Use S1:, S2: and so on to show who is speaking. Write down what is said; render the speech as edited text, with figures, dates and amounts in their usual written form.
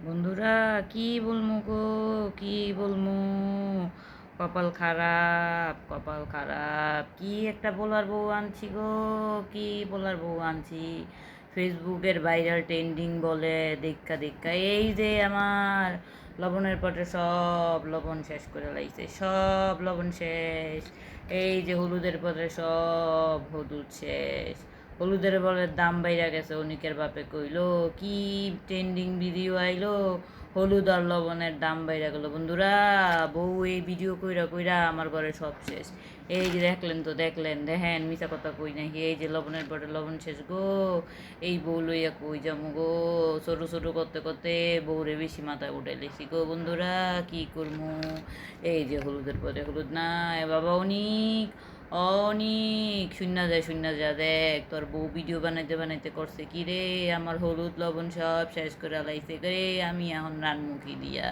S1: বন্ধুরা, কি বলমু গো, কি বলমু? কপাল খারাপ, কপাল খারাপ। কি একটা বলার বউ আনছি গো, কি বলার বউ আনছি। ফেসবুকের ভাইরাল ট্রেন্ডিং বলে দেখা দেখা এই যে আমার লবণের পটে সব লবণ শেষ করে লাইছে, সব লবণ শেষ। এই যে হলুদের পটে সব হলুদ শেষ। হলুদের বলে দাম বাইরা গেছে, অনিকের বাপে কইলো কি ট্রেন্ডিং ভিডিও আইলো, হলুদ আর লবণের দাম বাইরা গেল। বন্ধুরা, বউ এই ভিডিও কইরা কইরা আমার ঘরে সব শেষ। এই যে দেখলেন তো, দেখলেন, দেখেন মিছা কথা কই নাকি। এই যে লবণের পরে লবণ শেষ গো। এই বউ লইয়া কই যামু গো। ছোট ছোট করতে করতে বউরে বেশি মাথায় উঠে লেছি গো। বন্ধুরা, কি করমু? এই যে হলুদের পরে হলুদ নাই বাবা। অনিক, অনিক, শূন্য যা দেখ, তোর বউ ভিডিও বানাইতে বানাইতে করছে কি রে, আমার হলুদ লবণ সব শেষ করে লাইছে রে। আমি এখন রানমুখী দিয়া।